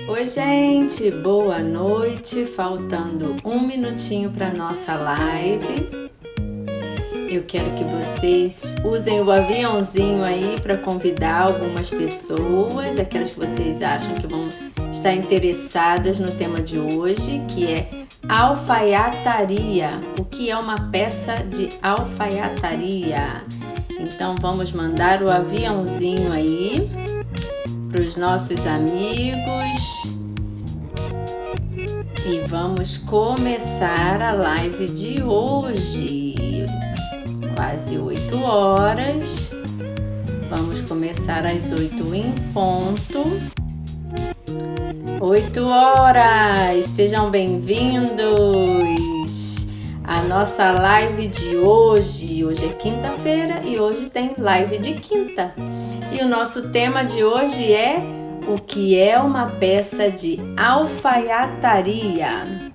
Oi, gente, boa noite. Faltando um minutinho para nossa live. Eu quero que vocês usem o aviãozinho aí para convidar algumas pessoas, aquelas que vocês acham que vão estar interessadas no tema de hoje, que é alfaiataria. O que é uma peça de alfaiataria? Então vamos mandar o aviãozinho aí para os nossos amigos e vamos começar a live de hoje. Quase 8 horas. Vamos começar às 8 em ponto. 8 horas! Sejam bem-vindos à nossa live de hoje. Hoje é quinta-feira e hoje tem live de quinta. E o nosso tema de hoje é o que é uma peça de alfaiataria.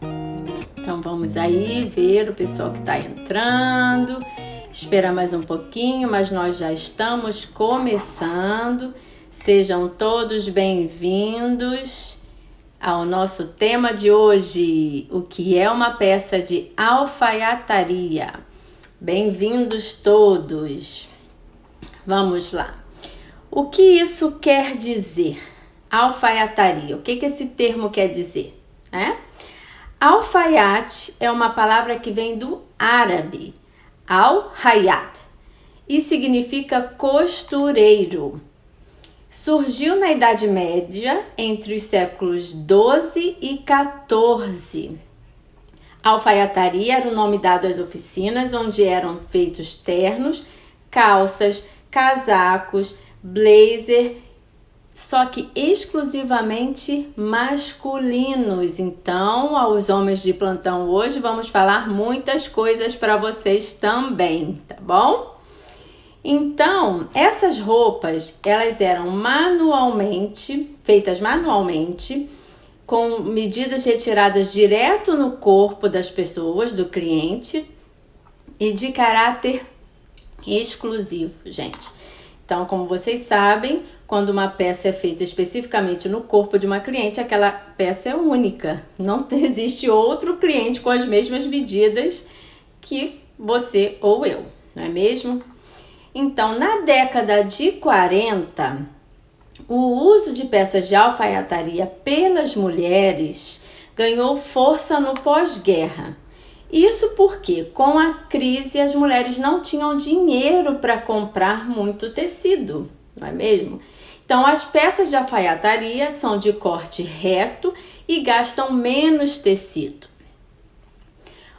Então vamos aí ver o pessoal que está entrando. Espera mais um pouquinho, mas nós já estamos começando. Sejam todos bem-vindos ao nosso tema de hoje, o que é uma peça de alfaiataria. Bem-vindos todos. Vamos lá. O que isso quer dizer? Alfaiataria. O que esse termo quer dizer? Alfaiate é uma palavra que vem do árabe, al-hayat, e significa costureiro. Surgiu na Idade Média, entre os séculos 12 e 14. Alfaiataria era o nome dado às oficinas onde eram feitos ternos, calças, casacos, blazer, só que exclusivamente masculinos. Então, aos homens de plantão hoje, vamos falar muitas coisas para vocês também, tá bom? Então, essas roupas, elas eram feitas manualmente, com medidas retiradas direto no corpo das pessoas, do cliente, e de caráter exclusivo, gente. Então, como vocês sabem, quando uma peça é feita especificamente no corpo de uma cliente, aquela peça é única. Não existe outro cliente com as mesmas medidas que você ou eu, não é mesmo? Então, na década de 40, o uso de peças de alfaiataria pelas mulheres ganhou força no pós-guerra. Isso porque, com a crise, as mulheres não tinham dinheiro para comprar muito tecido, não é mesmo? Então, as peças de alfaiataria são de corte reto e gastam menos tecido.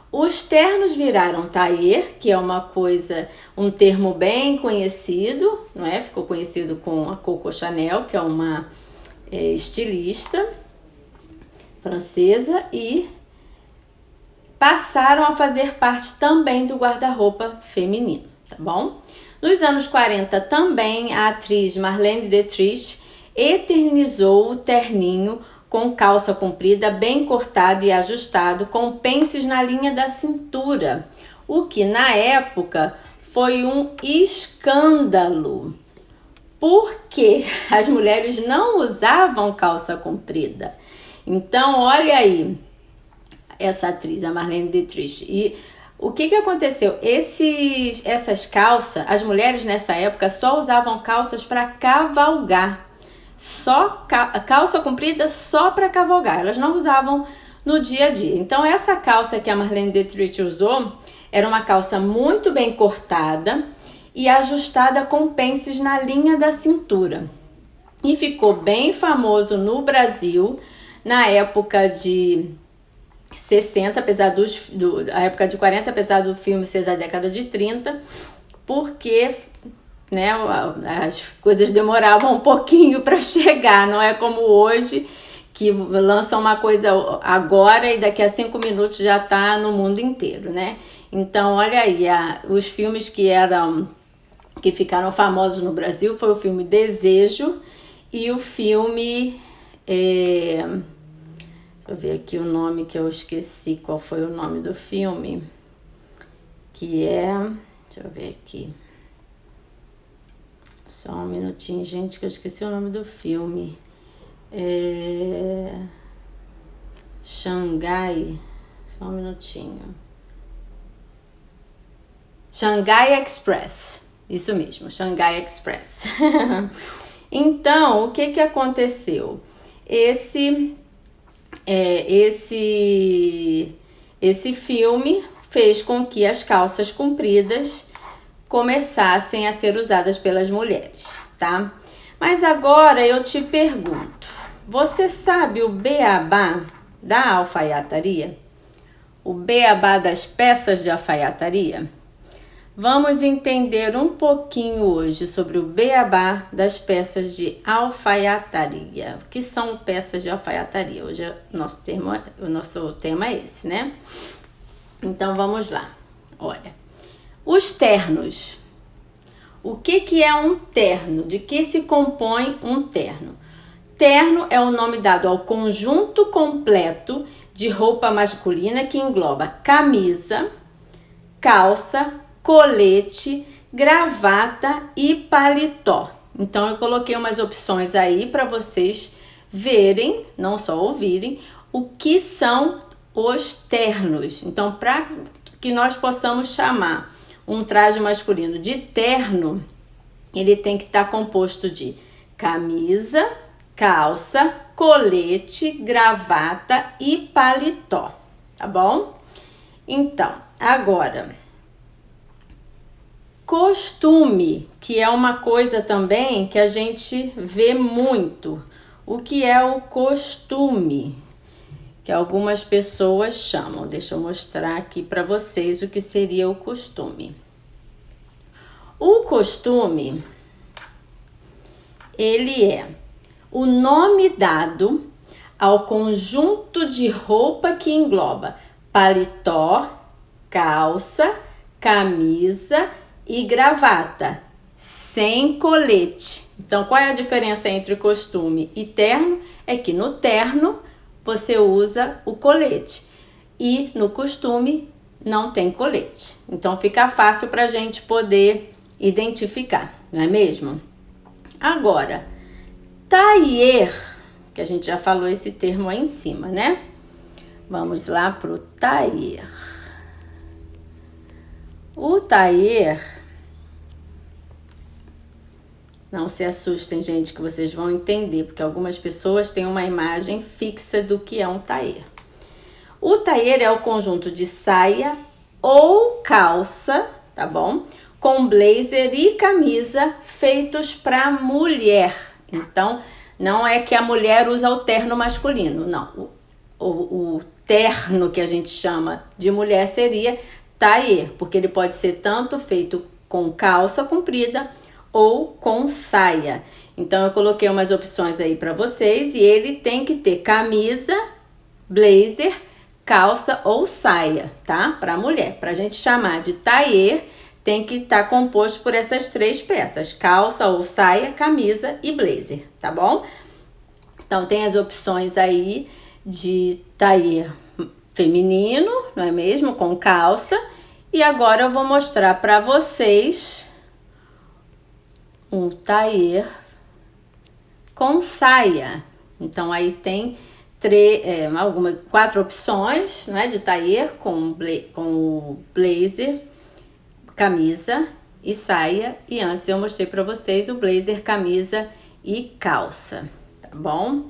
Os ternos viraram tailleur, que é um termo bem conhecido, não é? Ficou conhecido com a Coco Chanel, que é uma estilista francesa, e passaram a fazer parte também do guarda-roupa feminino, tá bom? Nos anos 40 também a atriz Marlene Dietrich eternizou o terninho com calça comprida, bem cortado e ajustado, com pences na linha da cintura, o que na época foi um escândalo, porque as mulheres não usavam calça comprida. Então, olha aí, essa atriz, a Marlene Dietrich. E o que aconteceu? Essas calças, as mulheres nessa época só usavam calças para cavalgar. Calça comprida só para cavalgar. Elas não usavam no dia a dia. Então, essa calça que a Marlene Dietrich usou era uma calça muito bem cortada e ajustada com pences na linha da cintura. E ficou bem famoso no Brasil na época de 60, apesar a época de 40, apesar do filme ser da década de 30, porque as coisas demoravam um pouquinho para chegar, não é como hoje, que lançam uma coisa agora e daqui a 5 minutos já está no mundo inteiro, né? Então, olha aí, os filmes que ficaram famosos no Brasil foi o filme Desejo e o filme... Deixa eu ver aqui o nome que eu esqueci, qual foi o nome do filme, que é... Deixa eu ver aqui. Só um minutinho, gente, que eu esqueci o nome do filme. Xangai, só um minutinho. Shanghai Express, isso mesmo, Shanghai Express. Então, o que aconteceu? Esse filme fez com que as calças compridas começassem a ser usadas pelas mulheres, tá? Mas agora eu te pergunto, você sabe o beabá da alfaiataria? O beabá das peças de alfaiataria? Vamos entender um pouquinho hoje sobre o beabá das peças de alfaiataria. O que são peças de alfaiataria? Hoje o nosso tema é esse, né? Então vamos lá. Olha, os ternos. O que é um terno? De que se compõe um terno? Terno é o nome dado ao conjunto completo de roupa masculina que engloba camisa, calça, colete, gravata e paletó. Então eu coloquei umas opções aí para vocês verem, não só ouvirem, o que são os ternos. Então, para que nós possamos chamar um traje masculino de terno, ele tem que estar composto de camisa, calça, colete, gravata e paletó, tá bom? Então, agora, costume, que é uma coisa também que a gente vê muito. O que é o costume? Que algumas pessoas chamam. Deixa eu mostrar aqui para vocês o que seria o costume. O costume, ele é o nome dado ao conjunto de roupa que engloba paletó, calça, camisa e gravata, sem colete. Então, qual é a diferença entre costume e terno? É que no terno você usa o colete e no costume não tem colete. Então, fica fácil para a gente poder identificar, não é mesmo? Agora, tailleur, que a gente já falou esse termo aí em cima, né? Vamos lá pro tailleur. O tailleur, não se assustem, gente, que vocês vão entender, porque algumas pessoas têm uma imagem fixa do que é um tailleur. O tailleur é o conjunto de saia ou calça, tá bom? Com blazer e camisa feitos para mulher. Então, não é que a mulher usa o terno masculino, não. O terno que a gente chama de mulher seria tailleur, porque ele pode ser tanto feito com calça comprida ou com saia. Então, eu coloquei umas opções aí para vocês e ele tem que ter camisa, blazer, calça ou saia, tá? Para mulher. Para a gente chamar de tailleur, tem que estar composto por essas três peças: calça ou saia, camisa e blazer, tá bom? Então, tem as opções aí de tailleur feminino, não é mesmo? Com calça. E agora eu vou mostrar para vocês um tailleur com saia. Então, aí tem quatro opções, né, de tailleur com blazer, camisa e saia. E antes eu mostrei para vocês o blazer, camisa e calça, tá bom?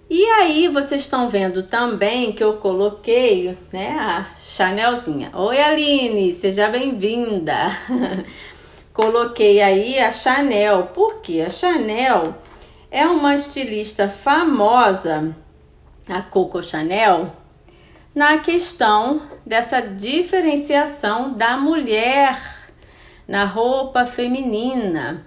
E aí vocês estão vendo também que eu coloquei, né, a Chanelzinha. Oi, Aline, seja bem-vinda. Coloquei aí a Chanel, porque a Chanel é uma estilista famosa, a Coco Chanel, na questão dessa diferenciação da mulher na roupa feminina.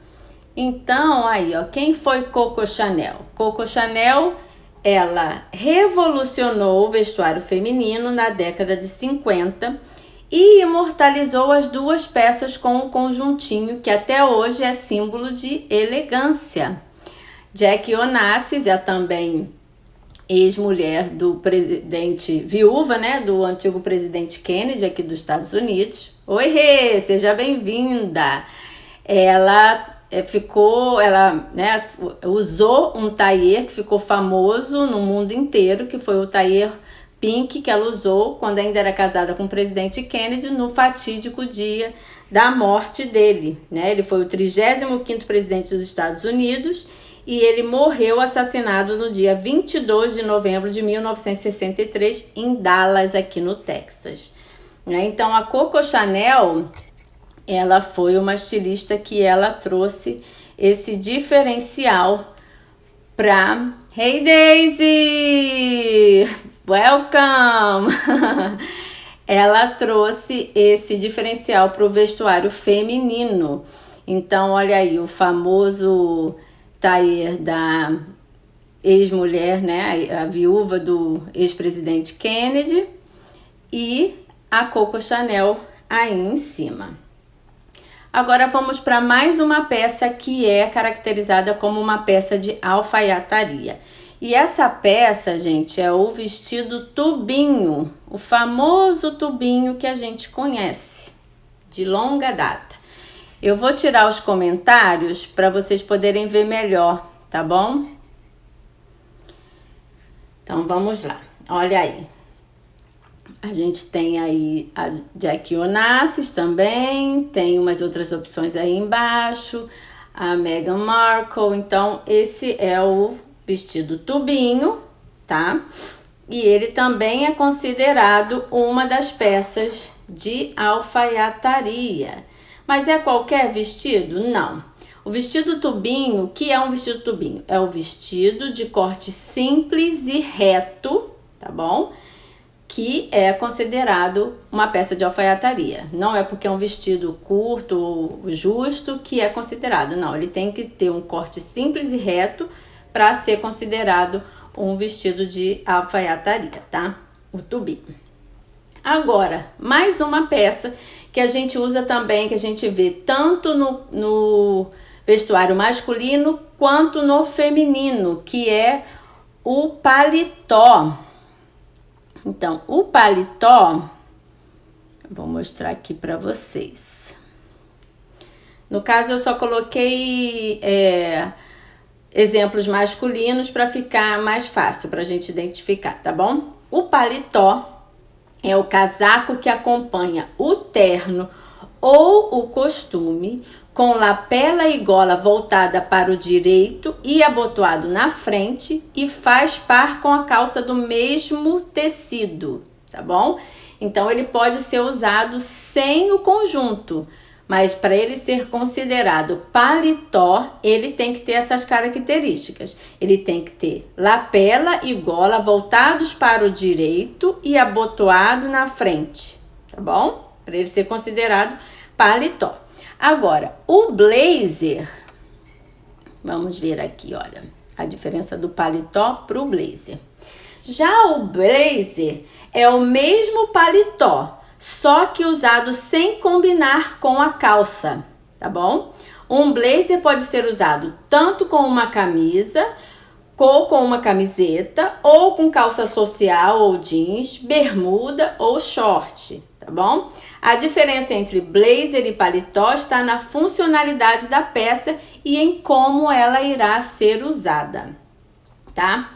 Então, aí, ó, quem foi Coco Chanel? Coco Chanel, ela revolucionou o vestuário feminino na década de 50 e imortalizou as duas peças com o conjuntinho, que até hoje é símbolo de elegância. Jackie Onassis é também ex-mulher do presidente, viúva, né, do antigo presidente Kennedy aqui dos Estados Unidos. Oi, Rê, seja bem-vinda. Ela ela, né, usou um taier que ficou famoso no mundo inteiro, que foi o taier pink que ela usou quando ainda era casada com o presidente Kennedy, no fatídico dia da morte dele, né? Ele foi o 35º presidente dos Estados Unidos e ele morreu assassinado no dia 22 de novembro de 1963 em Dallas, aqui no Texas. Então, a Coco Chanel, ela foi uma estilista que ela trouxe esse diferencial para... Hey Daisy! Welcome! Ela trouxe esse diferencial para o vestuário feminino. Então, olha aí, o famoso taier da ex-mulher, né, a viúva do ex-presidente Kennedy, e a Coco Chanel aí em cima. Agora vamos para mais uma peça que é caracterizada como uma peça de alfaiataria. E essa peça, gente, é o vestido tubinho, o famoso tubinho que a gente conhece de longa data. Eu vou tirar os comentários para vocês poderem ver melhor, tá bom? Então vamos lá, olha aí. A gente tem aí a Jackie Onassis também, tem umas outras opções aí embaixo, a Meghan Markle. Então esse é o vestido tubinho, tá? E ele também é considerado uma das peças de alfaiataria. Mas é qualquer vestido? Não. O vestido tubinho, que é um vestido tubinho? É o vestido de corte simples e reto, tá bom? Que é considerado uma peça de alfaiataria. Não é porque é um vestido curto ou justo que é considerado. Não, ele tem que ter um corte simples e reto para ser considerado um vestido de alfaiataria, tá? O tubinho. Agora, mais uma peça que a gente usa também, que a gente vê tanto no vestuário masculino quanto no feminino, que é o paletó. Então, o paletó, vou mostrar aqui para vocês. No caso, eu só coloquei exemplos masculinos para ficar mais fácil para a gente identificar, tá bom? O paletó é o casaco que acompanha o terno ou o costume, com lapela e gola voltada para o direito e abotoado na frente, e faz par com a calça do mesmo tecido, tá bom? Então ele pode ser usado sem o conjunto, mas para ele ser considerado paletó, ele tem que ter essas características. Ele tem que ter lapela e gola voltados para o direito e abotoado na frente, tá bom? Para ele ser considerado paletó. Agora, o blazer, vamos ver aqui, olha, a diferença do paletó para o blazer. Já o blazer é o mesmo paletó, só que usado sem combinar com a calça, tá bom? Um blazer pode ser usado tanto com uma camisa, ou com uma camiseta, ou com calça social ou jeans, bermuda ou short, tá bom? A diferença entre blazer e paletó está na funcionalidade da peça e em como ela irá ser usada, tá?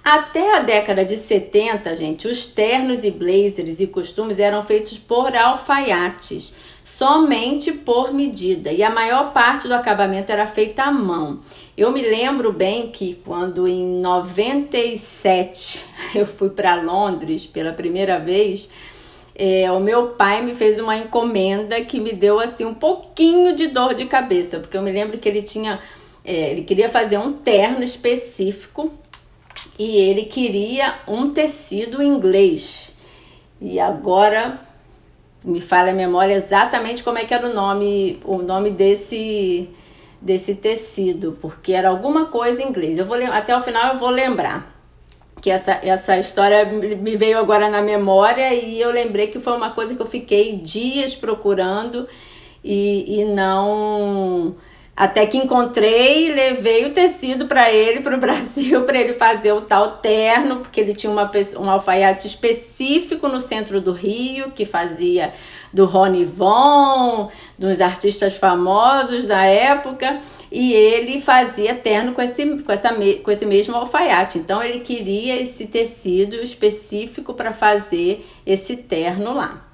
Até a década de 70, gente, os ternos e blazers e costumes eram feitos por alfaiates, somente por medida, e a maior parte do acabamento era feita à mão. Eu me lembro bem que quando em 97 eu fui para Londres pela primeira vez, o meu pai me fez uma encomenda que me deu assim um pouquinho de dor de cabeça, porque eu me lembro que ele queria fazer um terno específico e ele queria um tecido inglês. E agora me falha a memória exatamente como é que era o nome desse tecido, porque era alguma coisa em inglês. Até o final eu vou lembrar, que essa história me veio agora na memória e eu lembrei que foi uma coisa que eu fiquei dias procurando e não... Até que encontrei e levei o tecido para ele, para o Brasil, para ele fazer o tal terno, porque ele tinha um alfaiate específico no centro do Rio, que fazia do Rony Von, dos artistas famosos da época. e ele fazia terno com esse mesmo alfaiate. Então ele queria esse tecido específico para fazer esse terno lá.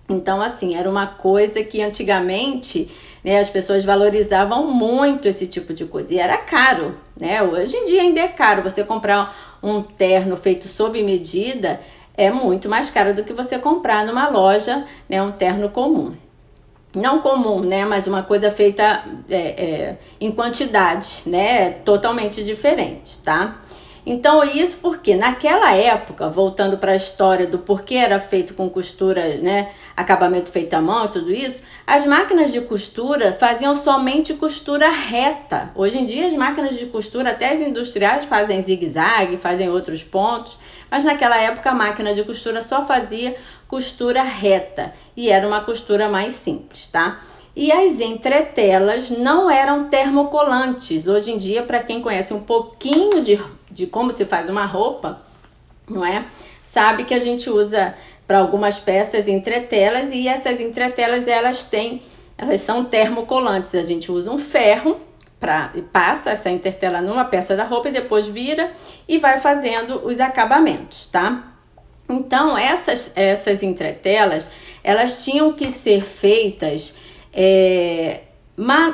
Então, assim, era uma coisa que antigamente, né, as pessoas valorizavam muito esse tipo de coisa. E era caro, né? Hoje em dia ainda é caro. Você comprar um terno feito sob medida é muito mais caro do que você comprar numa loja, né, um terno comum. Não comum, né, mas uma coisa feita em quantidade, né, totalmente diferente, tá? Então, isso porque naquela época, voltando para a história do porquê era feito com costura, né, acabamento feito à mão e tudo isso, as máquinas de costura faziam somente costura reta. Hoje em dia, as máquinas de costura, até as industriais, fazem zigue-zague, fazem outros pontos, mas naquela época a máquina de costura só fazia costura reta e era uma costura mais simples, tá? E as entretelas não eram termocolantes. Hoje em dia, para quem conhece um pouquinho de como se faz uma roupa, não é? Sabe que a gente usa para algumas peças entretelas, e essas entretelas elas são termocolantes. A gente usa um ferro e passa essa entretela numa peça da roupa e depois vira e vai fazendo os acabamentos, tá? Então essas entretelas, elas tinham que ser feitas,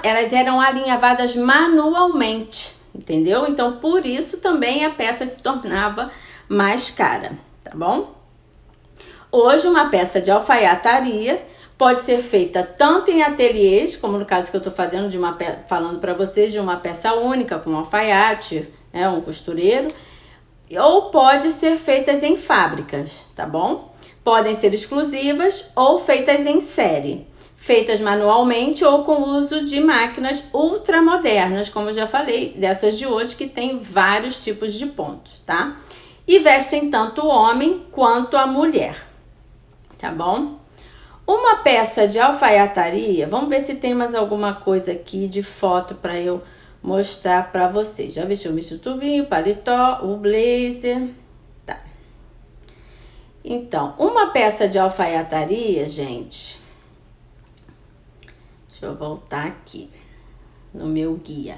elas eram alinhavadas manualmente, entendeu? Então, por isso também a peça se tornava mais cara, tá bom? Hoje, uma peça de alfaiataria pode ser feita tanto em ateliês, como no caso que eu estou falando para vocês de uma peça única, com um alfaiate, né, um costureiro, ou pode ser feitas em fábricas, tá bom? Podem ser exclusivas ou feitas em série, feitas manualmente ou com uso de máquinas ultramodernas, como eu já falei, dessas de hoje que tem vários tipos de pontos, tá? E vestem tanto o homem quanto a mulher, tá bom? Uma peça de alfaiataria, vamos ver se tem mais alguma coisa aqui de foto para eu mostrar para vocês. Já vestiu o tubinho, o paletó, o blazer, tá? Então, uma peça de alfaiataria, gente, deixa eu voltar aqui no meu guia.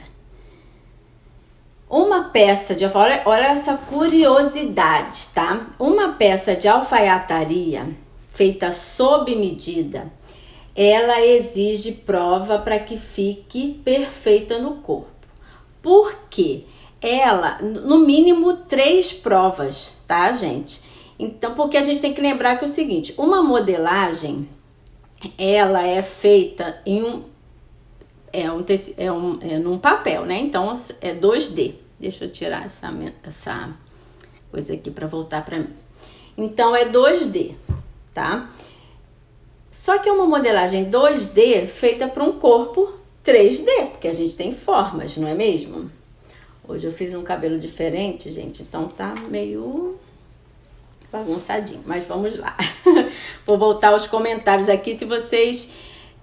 Uma peça de alfaiataria, olha essa curiosidade, tá? Uma peça de alfaiataria feita sob medida, ela exige prova para que fique perfeita no corpo. Por quê? Ela, no mínimo 3 provas, tá, gente? Então, porque a gente tem que lembrar que é o seguinte, uma modelagem, ela é feita em num papel, né? Então, é 2D. Deixa eu tirar essa coisa aqui para voltar para mim. Então, é 2D, tá? Só que é uma modelagem 2D feita para um corpo 3D, porque a gente tem formas, não é mesmo? Hoje eu fiz um cabelo diferente, gente, então tá meio bagunçadinho, mas vamos lá. Vou voltar aos comentários aqui se vocês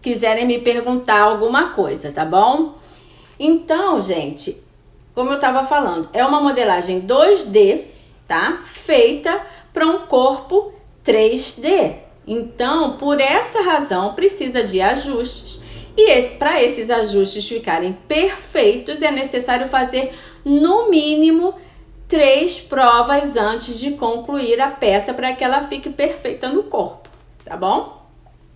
quiserem me perguntar alguma coisa, tá bom? Então, gente, como eu tava falando, é uma modelagem 2D, tá? Feita para um corpo 3D. Então, por essa razão, precisa de ajustes. E para esses ajustes ficarem perfeitos, é necessário fazer no mínimo 3 provas antes de concluir a peça para que ela fique perfeita no corpo, tá bom?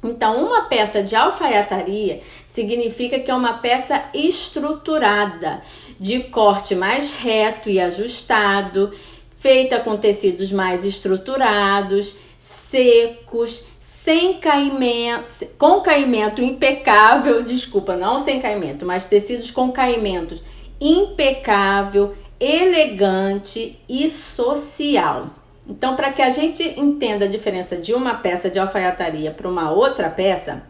Então, uma peça de alfaiataria significa que é uma peça estruturada, de corte mais reto e ajustado, feita com tecidos mais estruturados, secos, sem caimento, com caimento impecável, desculpa, não sem caimento, mas tecidos com caimentos impecável, elegante e social. Então, para que a gente entenda a diferença de uma peça de alfaiataria para uma outra peça,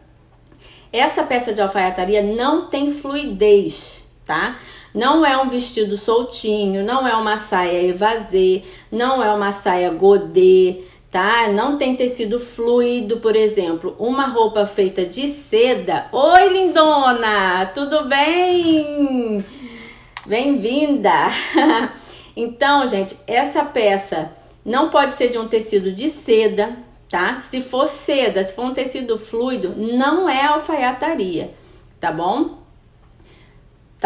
essa peça de alfaiataria não tem fluidez, tá? Não é um vestido soltinho, não é uma saia evasê, não é uma saia godê, tá? Não tem tecido fluido, por exemplo, uma roupa feita de seda. Oi, lindona! Tudo bem? Bem-vinda! Então, gente, essa peça não pode ser de um tecido de seda, tá? Se for seda, se for um tecido fluido, não é alfaiataria, tá bom?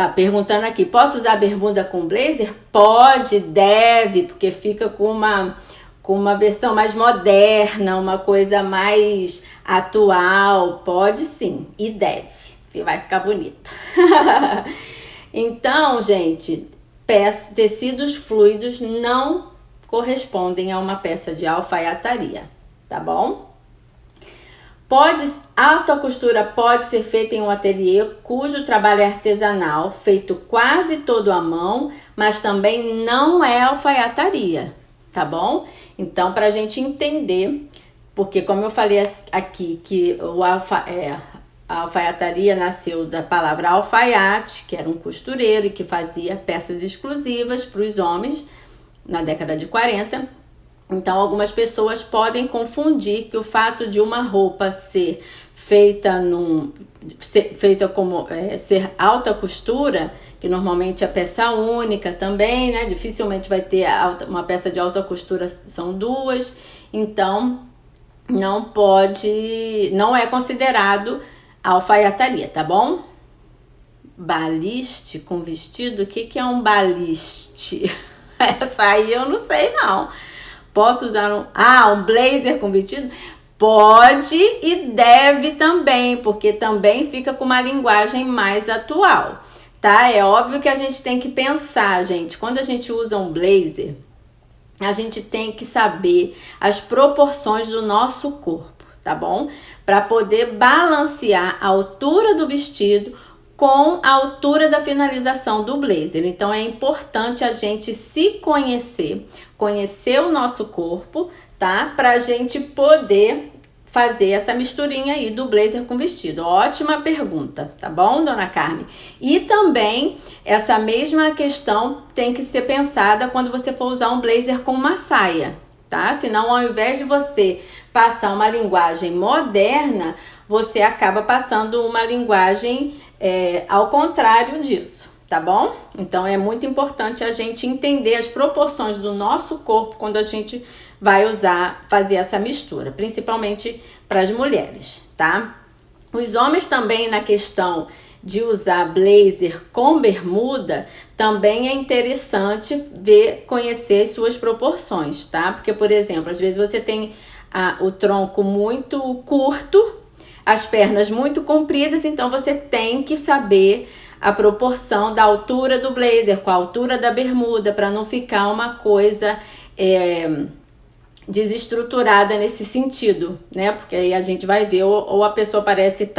Tá perguntando aqui, posso usar bermuda com blazer? Pode, deve, porque fica com uma versão mais moderna, uma coisa mais atual. Pode sim, e deve, vai ficar bonito. Então, gente, tecidos fluidos não correspondem a uma peça de alfaiataria, tá bom? Alta costura pode ser feita em um ateliê cujo trabalho é artesanal, feito quase todo à mão, mas também não é alfaiataria, tá bom? Então, para a gente entender, porque como eu falei aqui, que a alfaiataria nasceu da palavra alfaiate, que era um costureiro e que fazia peças exclusivas para os homens na década de 40. Então, algumas pessoas podem confundir que o fato de uma roupa ser feita ser alta costura, que normalmente é peça única também, né? Dificilmente vai ter uma peça de alta costura, são duas. Então, não é considerado alfaiataria, tá bom? Baliste com vestido? O que é um baliste? Essa aí eu não sei, não. Posso usar um blazer com vestido? Pode e deve também, porque também fica com uma linguagem mais atual, tá? É óbvio que a gente tem que pensar, gente, quando a gente usa um blazer, a gente tem que saber as proporções do nosso corpo, tá bom? Para poder balancear a altura do vestido com a altura da finalização do blazer. Então, é importante a gente se conhecer o nosso corpo, tá? Pra gente poder fazer essa misturinha aí do blazer com vestido. Ótima pergunta, tá bom, dona Carmen? E também, essa mesma questão tem que ser pensada quando você for usar um blazer com uma saia, tá? Senão, ao invés de você passar uma linguagem moderna, você acaba passando uma linguagem ao contrário disso, tá bom? Então, é muito importante a gente entender as proporções do nosso corpo quando a gente vai fazer essa mistura, principalmente para as mulheres, tá? Os homens também, na questão de usar blazer com bermuda, também é interessante conhecer as suas proporções, tá? Porque, por exemplo, às vezes você tem o tronco muito curto, as pernas muito compridas, então você tem que saber a proporção da altura do blazer com a altura da bermuda, para não ficar uma coisa desestruturada nesse sentido, né? Porque aí a gente vai ver ou a pessoa parece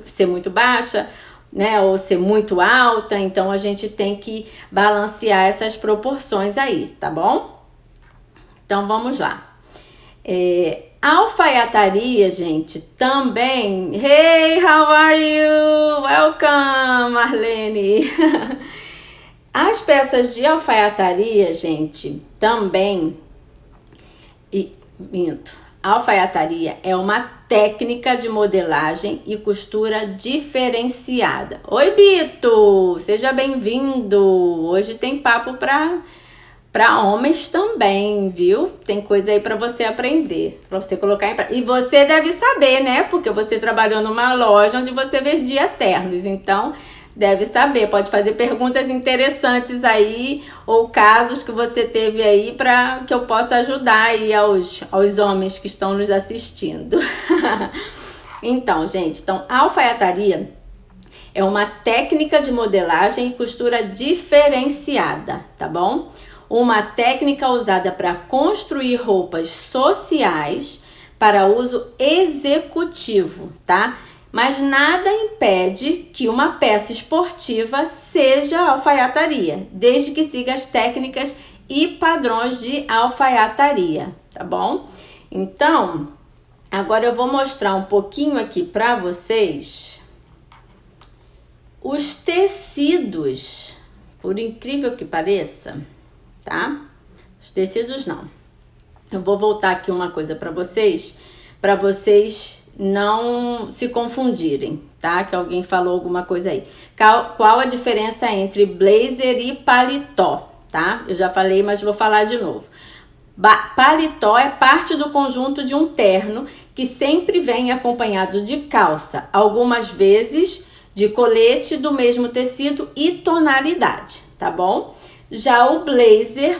ser muito baixa, né? Ou ser muito alta, então a gente tem que balancear essas proporções aí, tá bom? Então vamos lá. Alfaiataria, gente, também. Hey, how are you? Welcome, Marlene. As peças de alfaiataria, gente, também. Alfaiataria é uma técnica de modelagem e costura diferenciada. Oi, Bito! Seja bem-vindo! Hoje tem papo para homens também, viu? Tem coisa aí para você aprender, para você colocar em prática. E você deve saber, né? Porque você trabalhou numa loja onde você vendia ternos, então deve saber. Pode fazer perguntas interessantes aí ou casos que você teve aí para que eu possa ajudar aí aos homens que estão nos assistindo. Então, gente, a alfaiataria é uma técnica de modelagem e costura diferenciada, tá bom? Uma técnica usada para construir roupas sociais para uso executivo, tá? Mas nada impede que uma peça esportiva seja alfaiataria, desde que siga as técnicas e padrões de alfaiataria, tá bom? Então, agora eu vou mostrar um pouquinho aqui para vocês os tecidos, por incrível que pareça, tá? Os tecidos não. Eu vou voltar aqui uma coisa para vocês não se confundirem, tá? Que alguém falou alguma coisa aí. Qual a diferença entre blazer e paletó, tá? Eu já falei, mas vou falar de novo. Paletó é parte do conjunto de um terno que sempre vem acompanhado de calça, algumas vezes de colete do mesmo tecido e tonalidade, tá bom? Já o blazer,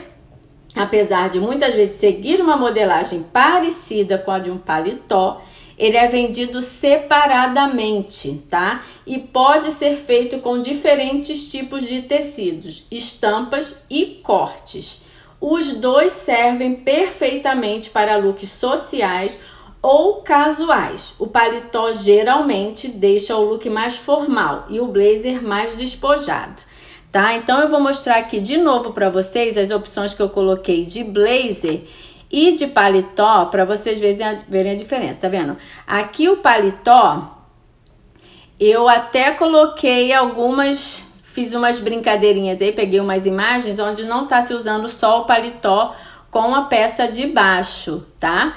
apesar de muitas vezes seguir uma modelagem parecida com a de um paletó, ele é vendido separadamente, tá? E pode ser feito com diferentes tipos de tecidos, estampas e cortes. Os dois servem perfeitamente para looks sociais ou casuais. O paletó geralmente deixa o look mais formal e o blazer mais despojado, tá? Então eu vou mostrar aqui de novo para vocês as opções que eu coloquei de blazer e de paletó para vocês verem a diferença, tá vendo? Aqui o paletó, eu até coloquei fiz umas brincadeirinhas aí, peguei umas imagens onde não tá se usando só o paletó com a peça de baixo, tá?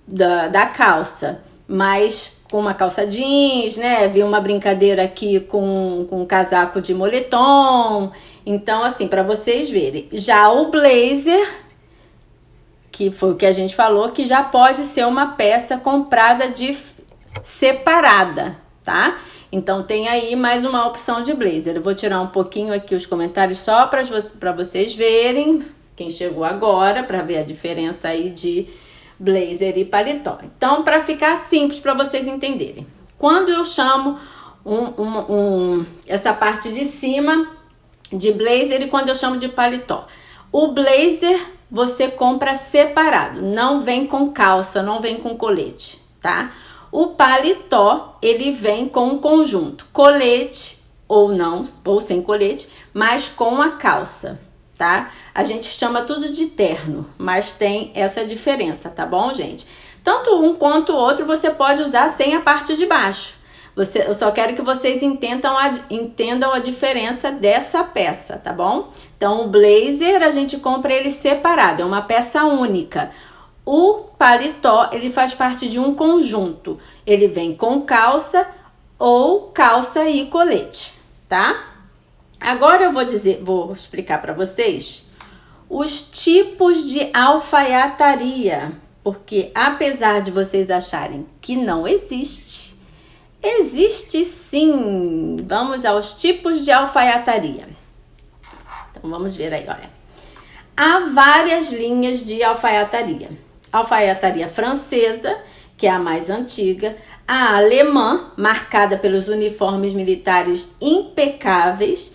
Da calça, mas com uma calça jeans, né? Vi uma brincadeira aqui com um casaco de moletom. Então, assim, para vocês verem. Já o blazer, que foi o que a gente falou, que já pode ser uma peça comprada separada, tá? Então tem aí mais uma opção de blazer. Eu vou tirar um pouquinho aqui os comentários só para vocês verem, quem chegou agora, para ver a diferença aí de blazer e paletó. Então, para ficar simples para vocês entenderem, quando eu chamo essa parte de cima de blazer e quando eu chamo de paletó, o blazer você compra separado, não vem com calça, não vem com colete, tá? O paletó, ele vem com um conjunto, colete ou não, ou sem colete, mas com a calça, tá? A gente chama tudo de terno, mas tem essa diferença, tá bom, gente? Tanto um quanto o outro você pode usar sem a parte de baixo. Eu só quero que vocês entendam a diferença dessa peça, tá bom? Então, o blazer a gente compra ele separado, é uma peça única. O paletó, ele faz parte de um conjunto. Ele vem com calça ou calça e colete, tá? Agora eu vou explicar para vocês os tipos de alfaiataria, porque apesar de vocês acharem que não existe, existe sim. Vamos aos tipos de alfaiataria. Então vamos ver aí, olha. Há várias linhas de alfaiataria. Alfaiataria francesa, que é a mais antiga, a alemã, marcada pelos uniformes militares impecáveis,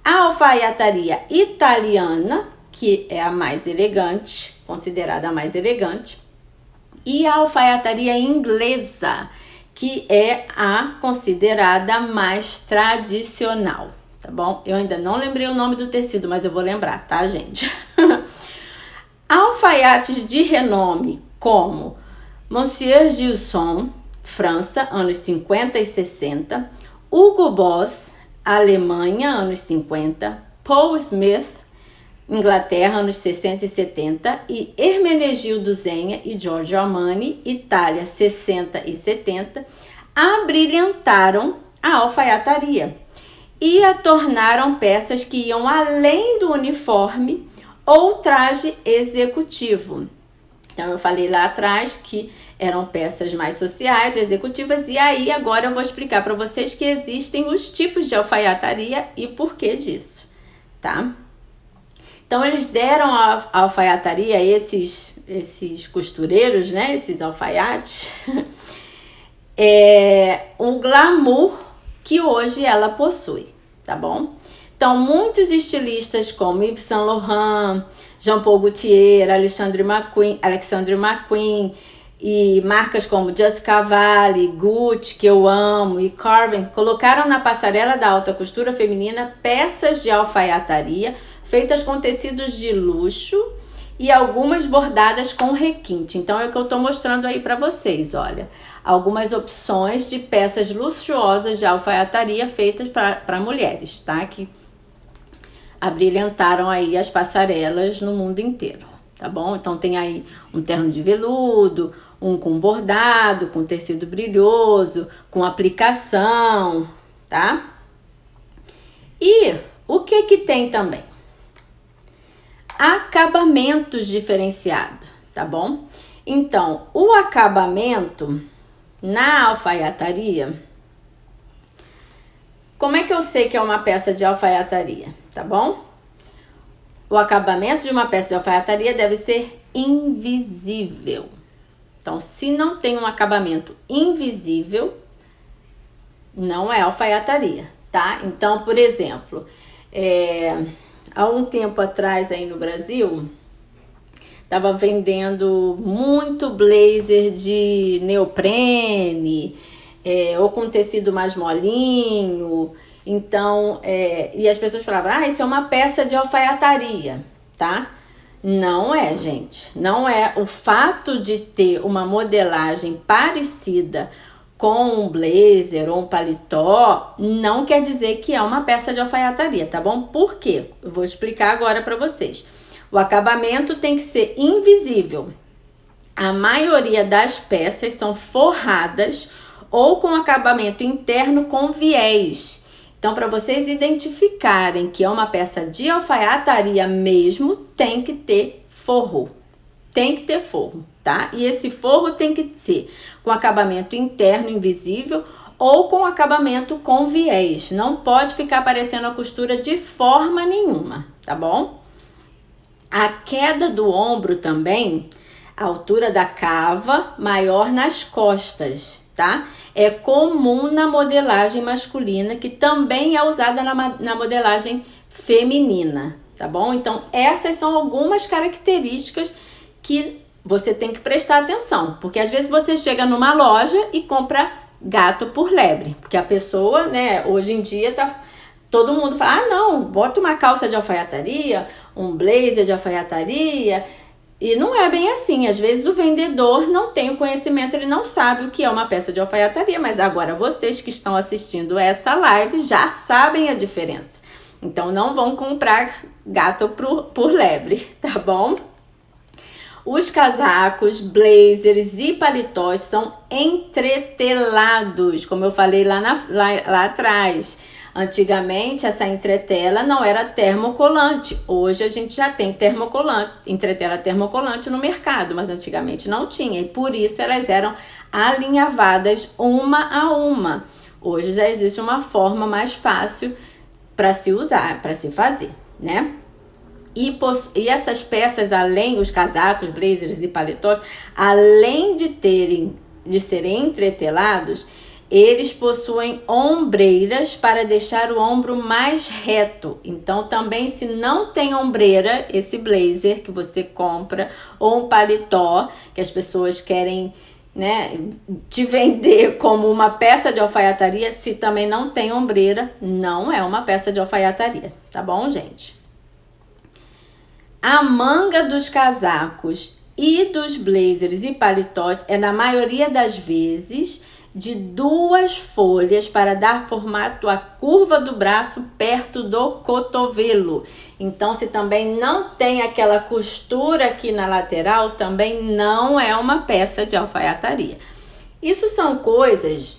a alfaiataria italiana, que é a mais elegante, considerada a mais elegante, e a alfaiataria inglesa, que é a considerada mais tradicional, tá bom? Eu ainda não lembrei o nome do tecido, mas eu vou lembrar, tá, gente? Alfaiates de renome como Monsieur Gilson, França, anos 50 e 60, Hugo Boss, Alemanha, anos 50, Paul Smith, Inglaterra, anos 60 e 70, e Hermenegildo Zegna e Giorgio Armani, Itália, 60 e 70, abrilhantaram a alfaiataria e a tornaram peças que iam além do uniforme ou traje executivo. Então, eu falei lá atrás que eram peças mais sociais, executivas, e aí agora eu vou explicar para vocês que existem os tipos de alfaiataria e por que disso, tá? Então, eles deram à alfaiataria, esses costureiros, né, esses alfaiates, um glamour que hoje ela possui, tá bom? Então, muitos estilistas como Yves Saint Laurent, Jean Paul Gaultier, Alexandre McQueen e marcas como Just Cavalli, Gucci, que eu amo, e Calvin, colocaram na passarela da alta costura feminina peças de alfaiataria feitas com tecidos de luxo e algumas bordadas com requinte. Então, é o que eu tô mostrando aí para vocês, olha. Algumas opções de peças luxuosas de alfaiataria feitas para mulheres, tá? Que abrilhantaram aí as passarelas no mundo inteiro, tá bom? Então, tem aí um terno de veludo, um com bordado, com tecido brilhoso, com aplicação, tá? E o que tem também? Acabamentos diferenciados, tá bom? Então, o acabamento na alfaiataria Como é que eu sei que é uma peça de alfaiataria, tá bom? O acabamento de uma peça de alfaiataria deve ser invisível. Então, se não tem um acabamento invisível, não é alfaiataria, tá? Então, por exemplo, há um tempo atrás aí no Brasil, tava vendendo muito blazer de neoprene, ou com tecido mais molinho. Então, e as pessoas falavam, isso é uma peça de alfaiataria, tá? Não é, gente. Não é. O fato de ter uma modelagem parecida com um blazer ou um paletó não quer dizer que é uma peça de alfaiataria, tá bom? Por quê? Eu vou explicar agora para vocês. O acabamento tem que ser invisível. A maioria das peças são forradas ou com acabamento interno com viés. Então, para vocês identificarem que é uma peça de alfaiataria mesmo, tem que ter forro. Tem que ter forro, tá? E esse forro tem que ser com acabamento interno invisível ou com acabamento com viés. Não pode ficar aparecendo a costura de forma nenhuma, tá bom? A queda do ombro também, a altura da cava maior nas costas, tá? É comum na modelagem masculina, que também é usada na modelagem feminina, tá bom? Então, essas são algumas características que você tem que prestar atenção, porque às vezes você chega numa loja e compra gato por lebre, porque a pessoa, né, hoje em dia todo mundo fala, não, bota uma calça de alfaiataria, um blazer de alfaiataria. E não é bem assim, às vezes o vendedor não tem o conhecimento, ele não sabe o que é uma peça de alfaiataria, mas agora vocês que estão assistindo essa live já sabem a diferença. Então não vão comprar gato por lebre, tá bom? Os casacos, blazers e paletós são entretelados, como eu falei lá atrás. Antigamente, essa entretela não era termocolante. Hoje a gente já tem entretela termocolante no mercado, mas antigamente não tinha. E por isso elas eram alinhavadas uma a uma. Hoje já existe uma forma mais fácil para se usar, para se fazer, né? E essas peças, além os casacos, blazers e paletós, além de serem entretelados, eles possuem ombreiras para deixar o ombro mais reto. Então, também, se não tem ombreira, esse blazer que você compra, ou um paletó, que as pessoas querem, né, te vender como uma peça de alfaiataria, se também não tem ombreira, não é uma peça de alfaiataria, tá bom, gente? A manga dos casacos e dos blazers e paletós é, na maioria das vezes, de 2 folhas para dar formato à curva do braço perto do cotovelo. Então, se também não tem aquela costura aqui na lateral, também não é uma peça de alfaiataria. Isso são coisas,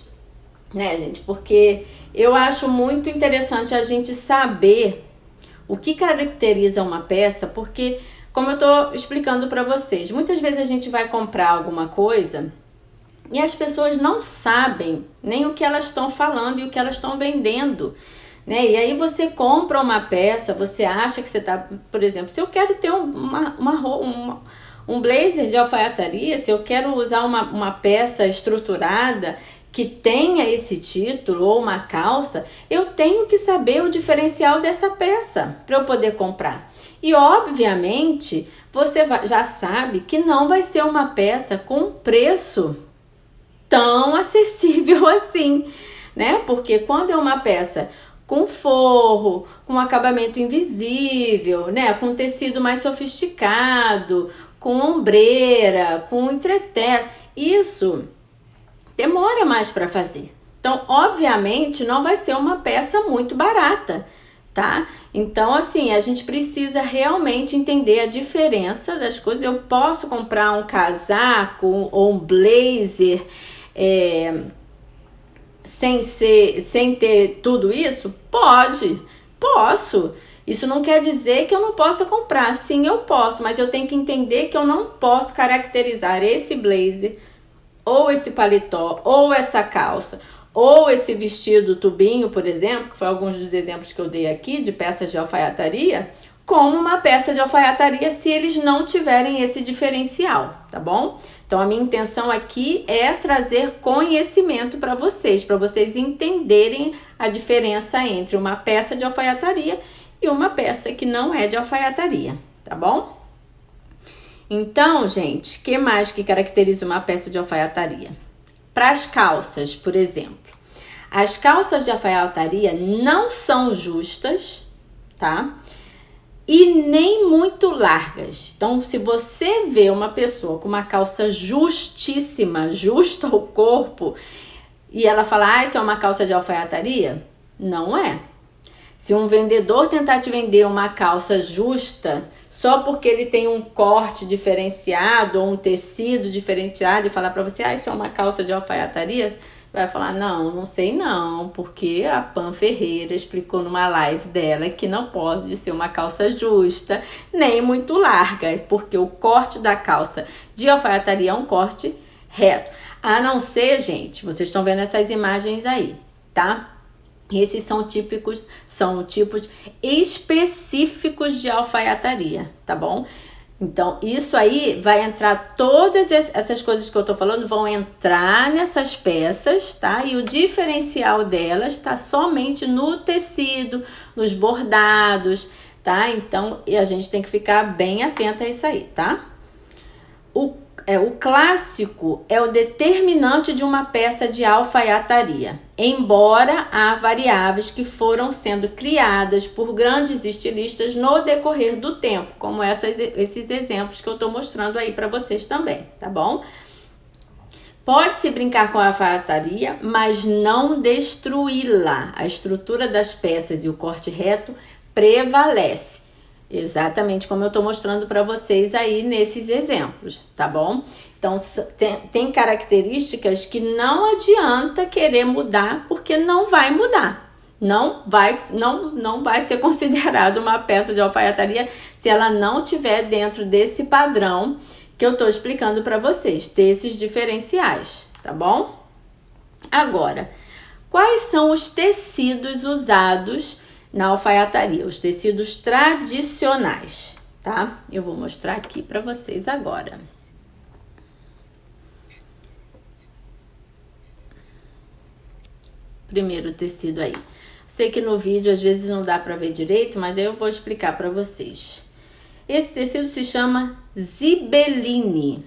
né, gente? Porque eu acho muito interessante a gente saber o que caracteriza uma peça, porque, como eu tô explicando para vocês, muitas vezes a gente vai comprar alguma coisa e as pessoas não sabem nem o que elas estão falando e o que elas estão vendendo, né? E aí você compra uma peça, você acha que você tá, por exemplo, se eu quero ter um blazer de alfaiataria, se eu quero usar uma peça estruturada que tenha esse título ou uma calça, eu tenho que saber o diferencial dessa peça para eu poder comprar. E obviamente você já sabe que não vai ser uma peça com preço tão acessível assim, né? Porque quando é uma peça com forro, com acabamento invisível, né? Com tecido mais sofisticado, com ombreira, com entretela, isso demora mais para fazer. Então, obviamente, não vai ser uma peça muito barata, tá? Então, assim, a gente precisa realmente entender a diferença das coisas. Eu posso comprar um casaco ou um blazer sem ter tudo isso? Posso. Isso não quer dizer que eu não possa comprar. Sim, eu posso, mas eu tenho que entender que eu não posso caracterizar esse blazer, ou esse paletó, ou essa calça, ou esse vestido tubinho, por exemplo, que foi alguns dos exemplos que eu dei aqui de peças de alfaiataria, como uma peça de alfaiataria se eles não tiverem esse diferencial, tá bom? Então a minha intenção aqui é trazer conhecimento para vocês entenderem a diferença entre uma peça de alfaiataria e uma peça que não é de alfaiataria, tá bom? Então, gente, o que mais que caracteriza uma peça de alfaiataria? Para as calças, por exemplo. As calças de alfaiataria não são justas, tá? E nem muito largas. Então, se você vê uma pessoa com uma calça justíssima, justa ao corpo, e ela fala, isso é uma calça de alfaiataria, não é. Se um vendedor tentar te vender uma calça justa, só porque ele tem um corte diferenciado ou um tecido diferenciado e falar para você, isso é uma calça de alfaiataria, vai falar, não sei não, porque a Pam Ferreira explicou numa live dela que não pode ser uma calça justa, nem muito larga, porque o corte da calça de alfaiataria é um corte reto. A não ser, gente, vocês estão vendo essas imagens aí, tá? Esses são tipos específicos de alfaiataria, tá bom? Então, isso aí vai entrar, todas essas coisas que eu tô falando vão entrar nessas peças, tá? E o diferencial delas tá somente no tecido, nos bordados, tá? Então, a gente tem que ficar bem atenta a isso aí, tá? O clássico é o determinante de uma peça de alfaiataria, embora há variáveis que foram sendo criadas por grandes estilistas no decorrer do tempo, como esses exemplos que eu estou mostrando aí para vocês também, tá bom? Pode-se brincar com a alfaiataria, mas não destruí-la. A estrutura das peças e o corte reto prevalece. Exatamente como eu estou mostrando para vocês aí nesses exemplos, tá bom? Então, tem características que não adianta querer mudar, porque não vai mudar. Não vai ser considerado uma peça de alfaiataria se ela não estiver dentro desse padrão que eu estou explicando para vocês, ter esses diferenciais, tá bom? Agora, quais são os tecidos usados na alfaiataria, os tecidos tradicionais, tá? Eu vou mostrar aqui para vocês agora. Primeiro tecido aí. Sei que no vídeo às vezes não dá para ver direito, mas eu vou explicar para vocês. Esse tecido se chama Zibeline.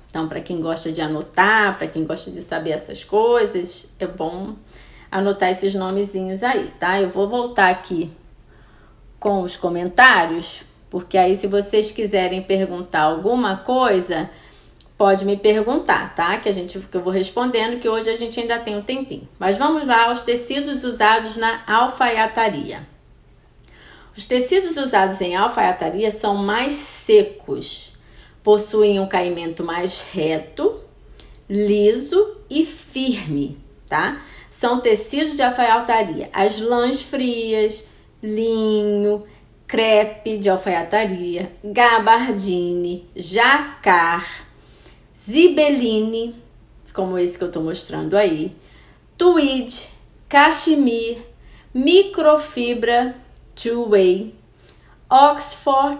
Então, para quem gosta de anotar, para quem gosta de saber essas coisas, é bom anotar esses nomezinhos aí, tá? Eu vou voltar aqui com os comentários, porque aí se vocês quiserem perguntar alguma coisa, pode me perguntar, tá? Que eu vou respondendo, que hoje a gente ainda tem um tempinho. Mas vamos lá aos tecidos usados na alfaiataria. Os tecidos usados em alfaiataria são mais secos, possuem um caimento mais reto, liso e firme, tá? São tecidos de alfaiataria, as lãs frias, linho, crepe de alfaiataria, gabardine, jacquard, zibeline, como esse que eu tô mostrando aí, tweed, cachemir, microfibra, two-way, Oxford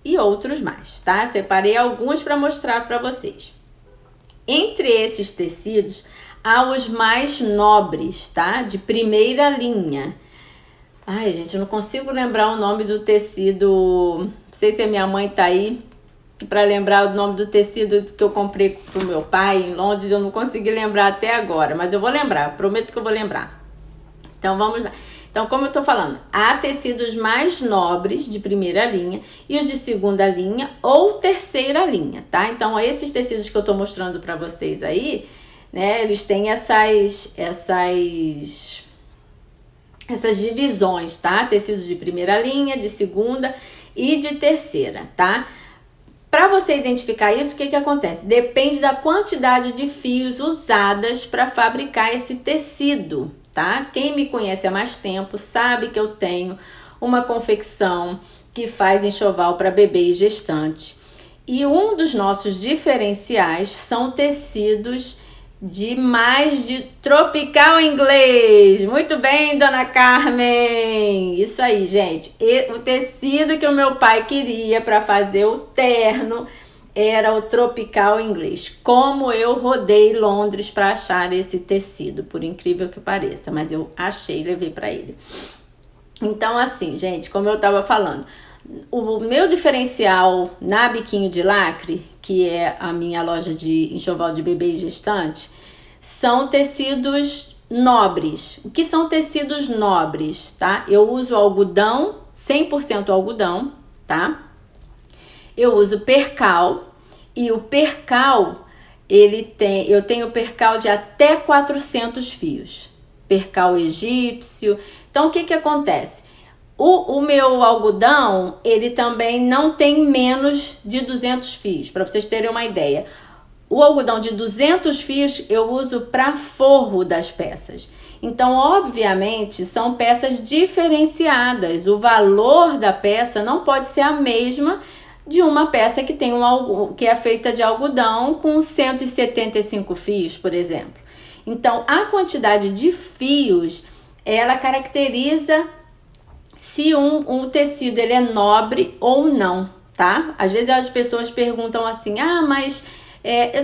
e outros mais, tá? Separei alguns para mostrar para vocês. Entre esses tecidos, há os mais nobres, tá? De primeira linha. Ai, gente, eu não consigo lembrar o nome do tecido. Não sei se a minha mãe tá aí para lembrar o nome do tecido que eu comprei pro meu pai em Londres. Eu não consegui lembrar até agora, mas eu vou lembrar. Prometo que eu vou lembrar. Então, vamos lá. Então, como eu tô falando, há tecidos mais nobres de primeira linha e os de segunda linha ou terceira linha, tá? Então, esses tecidos que eu tô mostrando para vocês aí, né, eles têm essas divisões, tá? Tecidos de primeira linha, de segunda e de terceira, tá? Para você identificar isso, o que acontece? Depende da quantidade de fios usadas para fabricar esse tecido, tá? Quem me conhece há mais tempo sabe que eu tenho uma confecção que faz enxoval para bebê e gestante. E um dos nossos diferenciais são tecidos demais de tropical inglês. Muito bem, dona Carmen. Isso aí, gente. O tecido que o meu pai queria para fazer o terno era o tropical inglês. Como eu rodei Londres para achar esse tecido, por incrível que pareça, mas eu achei e levei para ele. Então, assim, gente, como eu tava falando, o meu diferencial na Biquinho de Lacre, que é a minha loja de enxoval de bebê e gestante, são tecidos nobres. O que são tecidos nobres, tá? Eu uso algodão, 100% algodão, tá? Eu uso percal, e o percal, eu tenho percal de até 400 fios. Percal egípcio. Então, o que acontece? O meu algodão, ele também não tem menos de 200 fios, para vocês terem uma ideia. O algodão de 200 fios eu uso para forro das peças. Então, obviamente, são peças diferenciadas. O valor da peça não pode ser a mesma de uma peça que que é feita de algodão com 175 fios, por exemplo. Então, a quantidade de fios, ela caracteriza se um tecido ele é nobre ou não, tá? Às vezes as pessoas perguntam assim, mas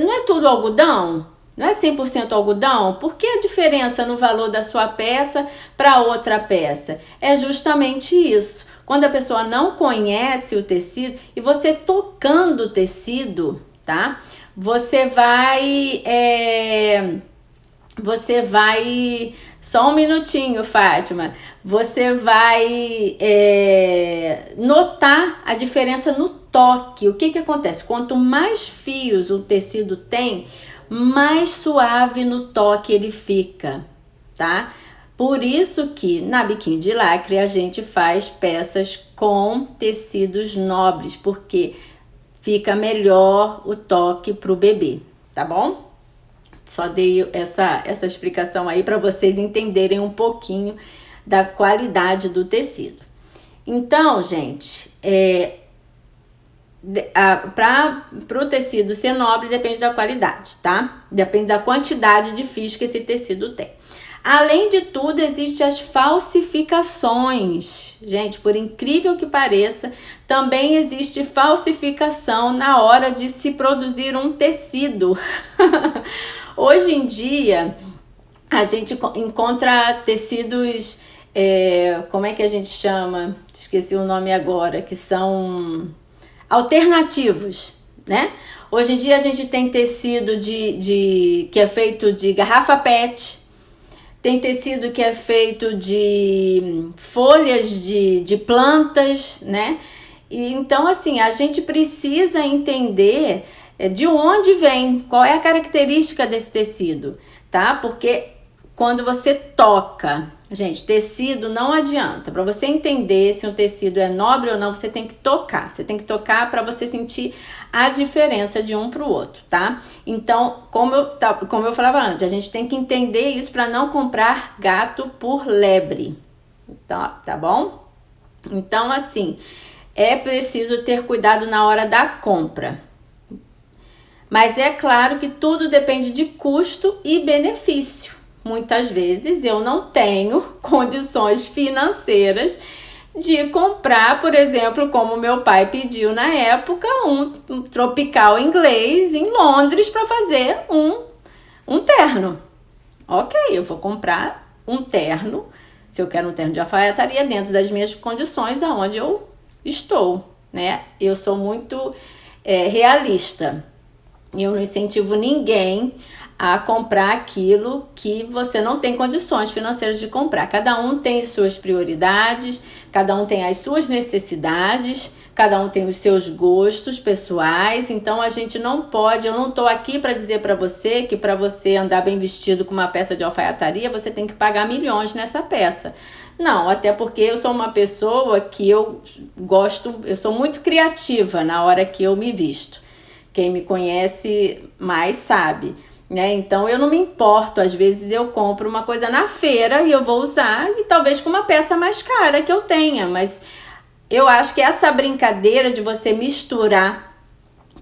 não é tudo algodão? Não é 100% algodão? Por que a diferença no valor da sua peça para outra peça? É justamente isso. Quando a pessoa não conhece o tecido, e você tocando o tecido, tá? Você vai... Só um minutinho, Fátima. Você vai notar a diferença no toque. O que acontece? Quanto mais fios o tecido tem, mais suave no toque ele fica, tá? Por isso que na Biquinho de Lacre a gente faz peças com tecidos nobres, porque fica melhor o toque pro bebê, tá bom? Só dei essa explicação aí para vocês entenderem um pouquinho da qualidade do tecido. Então, gente, para o tecido ser nobre depende da qualidade, tá? Depende da quantidade de fios que esse tecido tem. Além de tudo, existem as falsificações. Gente, por incrível que pareça, também existe falsificação na hora de se produzir um tecido. Hoje em dia, a gente encontra tecidos, como é que a gente chama? Esqueci o nome agora, que são alternativos, né? Hoje em dia a gente tem tecido que é feito de garrafa PET, tem tecido que é feito de folhas de plantas, né? E então, assim, a gente precisa entender de onde vem, qual é a característica desse tecido, tá? Porque quando você toca, gente, tecido não adianta. Para você entender se um tecido é nobre ou não, você tem que tocar. Você tem que tocar para você sentir a diferença de um para o outro, tá? Então, como eu falava antes, a gente tem que entender isso para não comprar gato por lebre, tá bom? Então, assim, é preciso ter cuidado na hora da compra. Mas é claro que tudo depende de custo e benefício. Muitas vezes eu não tenho condições financeiras de comprar, por exemplo, como meu pai pediu na época, um tropical inglês em Londres para fazer um terno. Ok, eu vou comprar um terno, se eu quero um terno de alfaiataria, dentro das minhas condições aonde eu estou, né? Eu sou muito realista. Eu não incentivo ninguém a comprar aquilo que você não tem condições financeiras de comprar. Cada um tem suas prioridades, cada um tem as suas necessidades, cada um tem os seus gostos pessoais. Então a gente não pode, eu não estou aqui para dizer para você que para você andar bem vestido com uma peça de alfaiataria, você tem que pagar milhões nessa peça. Não, até porque eu sou uma pessoa que eu sou muito criativa na hora que eu me visto. Quem me conhece mais sabe, né? Então eu não me importo, às vezes eu compro uma coisa na feira e eu vou usar e talvez com uma peça mais cara que eu tenha, mas eu acho que essa brincadeira de você misturar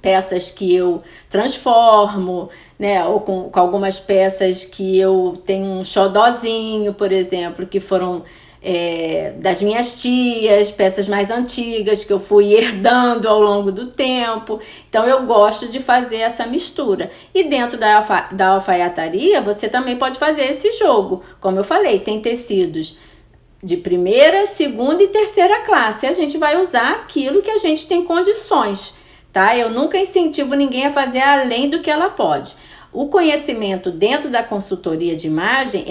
peças que eu transformo, né? Ou com algumas peças que eu tenho um xodózinho, por exemplo, que foram das minhas tias, peças mais antigas que eu fui herdando ao longo do tempo. Então eu gosto de fazer essa mistura. E dentro da alfaiataria você também pode fazer esse jogo. Como eu falei, tem tecidos de primeira, segunda e terceira classe. A gente vai usar aquilo que a gente tem condições, tá? Eu nunca incentivo ninguém a fazer além do que ela pode. O conhecimento dentro da consultoria de imagem,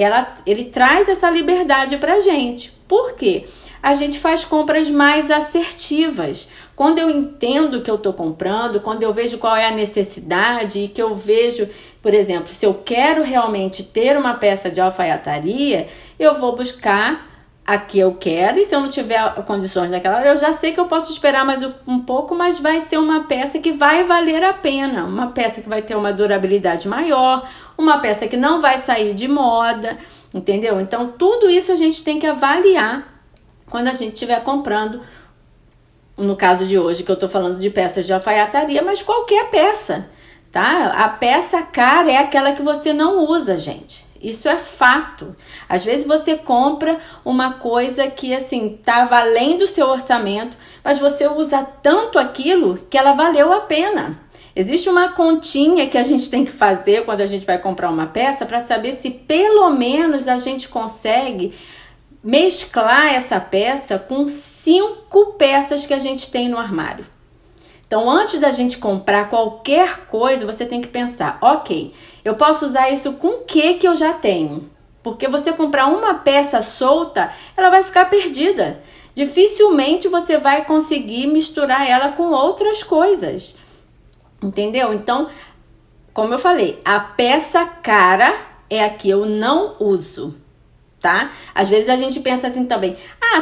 ele traz essa liberdade pra gente. Por quê? A gente faz compras mais assertivas. Quando eu entendo o que eu estou comprando, quando eu vejo qual é a necessidade e que eu vejo, por exemplo, se eu quero realmente ter uma peça de alfaiataria, eu vou buscar a que eu quero, e se eu não tiver condições daquela hora, eu já sei que eu posso esperar mais um pouco, mas vai ser uma peça que vai valer a pena, uma peça que vai ter uma durabilidade maior, uma peça que não vai sair de moda, entendeu? Então tudo isso a gente tem que avaliar quando a gente estiver comprando, no caso de hoje que eu tô falando de peças de alfaiataria, mas qualquer peça, tá? A peça cara é aquela que você não usa, gente. Isso é fato. Às vezes você compra uma coisa que assim tá além do seu orçamento, mas você usa tanto aquilo que ela valeu a pena. Existe uma continha que a gente tem que fazer quando a gente vai comprar uma peça para saber se pelo menos a gente consegue mesclar essa peça com 5 peças que a gente tem no armário. Então, antes da gente comprar qualquer coisa, você tem que pensar, ok, eu posso usar isso com o que eu já tenho? Porque você comprar uma peça solta, ela vai ficar perdida. Dificilmente você vai conseguir misturar ela com outras coisas. Entendeu? Então, como eu falei, a peça cara é a que eu não uso, tá? Às vezes a gente pensa assim também,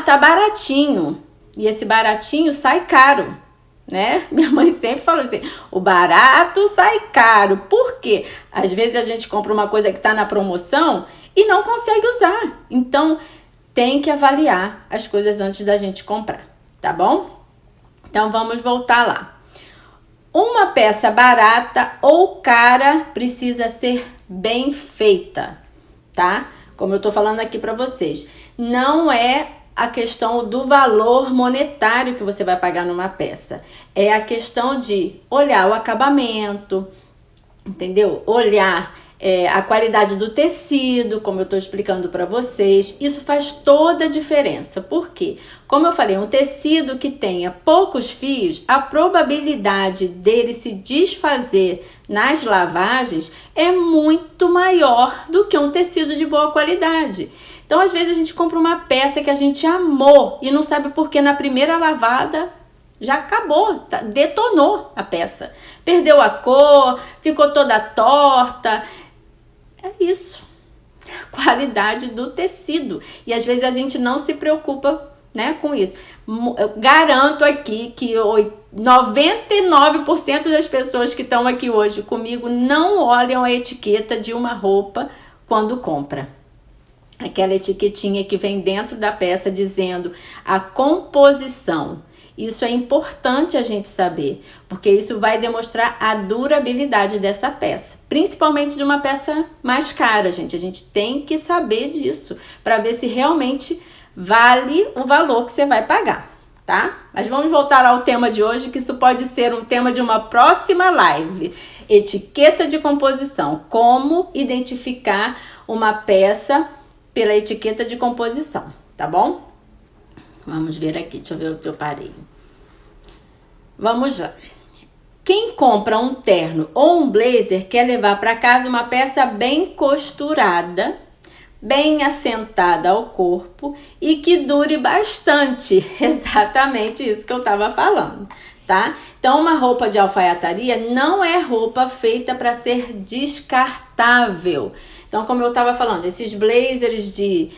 tá baratinho, e esse baratinho sai caro. Né? Minha mãe sempre falou assim, o barato sai caro. Por quê? Às vezes a gente compra uma coisa que está na promoção e não consegue usar. Então, tem que avaliar as coisas antes da gente comprar, tá bom? Então, vamos voltar lá. Uma peça barata ou cara precisa ser bem feita, tá? Como eu tô falando aqui para vocês. Não é a questão do valor monetário que você vai pagar numa peça. É a questão de olhar o acabamento, entendeu? Olhar a qualidade do tecido, como eu estou explicando para vocês. Isso faz toda a diferença. Por quê? Como eu falei, um tecido que tenha poucos fios, a probabilidade dele se desfazer nas lavagens é muito maior do que um tecido de boa qualidade. Então, às vezes, a gente compra uma peça que a gente amou e não sabe por que na primeira lavada já acabou, detonou a peça. Perdeu a cor, ficou toda torta. É isso. Qualidade do tecido. E às vezes a gente não se preocupa, né, com isso. Eu garanto aqui que 99% das pessoas que estão aqui hoje comigo não olham a etiqueta de uma roupa quando compra. Aquela etiquetinha que vem dentro da peça dizendo a composição. Isso é importante a gente saber, porque isso vai demonstrar a durabilidade dessa peça, principalmente de uma peça mais cara, gente. A gente tem que saber disso para ver se realmente vale o valor que você vai pagar, tá? Mas vamos voltar ao tema de hoje, que isso pode ser um tema de uma próxima live. Etiqueta de composição. Como identificar uma peça pela etiqueta de composição, tá bom? Vamos ver aqui, deixa eu ver o que eu parei. Vamos lá. Quem compra um terno ou um blazer quer levar para casa uma peça bem costurada, bem assentada ao corpo e que dure bastante. Exatamente isso que eu estava falando, tá? Então, uma roupa de alfaiataria não é roupa feita para ser descartável. Então, como eu estava falando, esses blazers de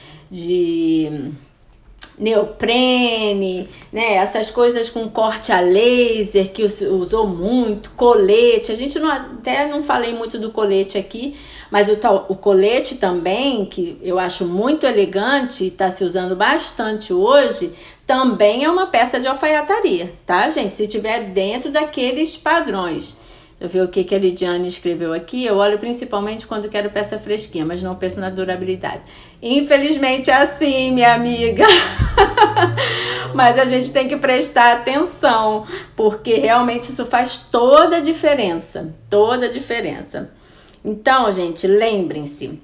neoprene, né? Essas coisas com corte a laser que usou muito, colete. A gente até não falei muito do colete aqui, mas o colete também, que eu acho muito elegante e está se usando bastante hoje, também é uma peça de alfaiataria, tá, gente? Se tiver dentro daqueles padrões. Eu vi o que a Lidiane escreveu aqui. Eu olho principalmente quando quero peça fresquinha, mas não penso na durabilidade. Infelizmente é assim, minha amiga. Mas a gente tem que prestar atenção, porque realmente isso faz toda a diferença. Toda a diferença. Então, gente, lembrem-se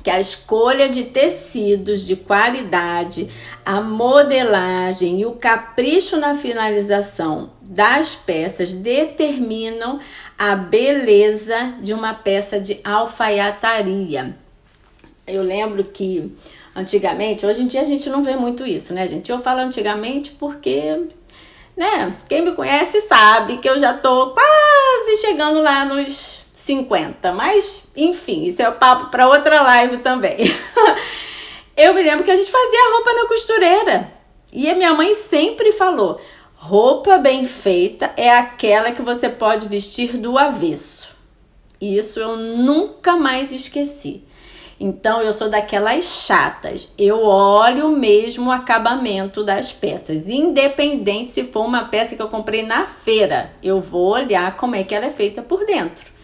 que a escolha de tecidos de qualidade, a modelagem e o capricho na finalização das peças determinam a beleza de uma peça de alfaiataria. Eu lembro que antigamente, hoje em dia a gente não vê muito isso, né, gente? Eu falo antigamente porque, né, quem me conhece sabe que eu já tô quase chegando lá nos 50, mas enfim, isso é o papo para outra live também. Eu me lembro que a gente fazia roupa na costureira e a minha mãe sempre falou: roupa bem feita é aquela que você pode vestir do avesso. Isso eu nunca mais esqueci. Então eu sou daquelas chatas, eu olho mesmo o acabamento das peças, independente se for uma peça que eu comprei na feira, eu vou olhar como é que ela é feita por dentro.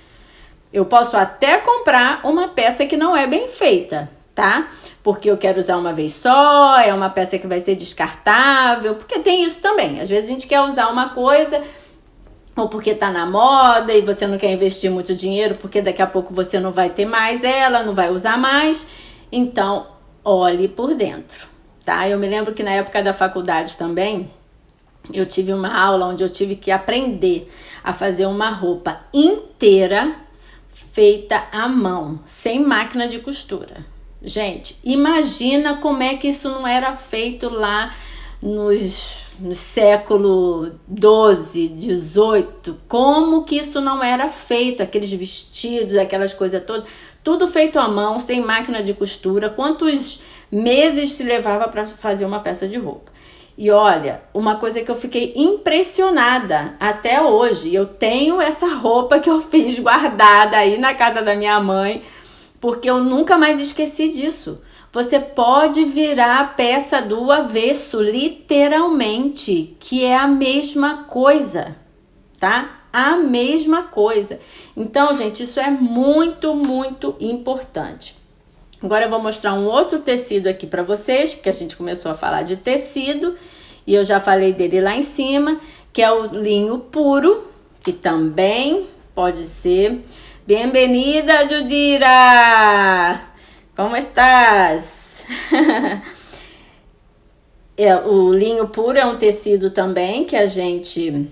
Eu posso até comprar uma peça que não é bem feita, tá? Porque eu quero usar uma vez só, é uma peça que vai ser descartável, porque tem isso também. Às vezes a gente quer usar uma coisa, ou porque tá na moda e você não quer investir muito dinheiro, porque daqui a pouco você não vai ter mais ela, não vai usar mais. Então, olhe por dentro, tá? Eu me lembro que na época da faculdade também, eu tive uma aula onde eu tive que aprender a fazer uma roupa inteira feita à mão, sem máquina de costura. Gente, imagina como é que isso não era feito lá no século 12, 18, como que isso não era feito, aqueles vestidos, aquelas coisas todas, tudo feito à mão, sem máquina de costura. Quantos meses se levava para fazer uma peça de roupa? E olha, uma coisa que eu fiquei impressionada até hoje, eu tenho essa roupa que eu fiz guardada aí na casa da minha mãe, porque eu nunca mais esqueci disso. Você pode virar a peça do avesso, literalmente, que é a mesma coisa, tá? A mesma coisa. Então, gente, isso é muito, muito importante. Agora eu vou mostrar um outro tecido aqui para vocês, porque a gente começou a falar de tecido e eu já falei dele lá em cima, que é o linho puro, que também pode ser. Bem-vinda, Judira! Como estás? O linho puro é um tecido também que a gente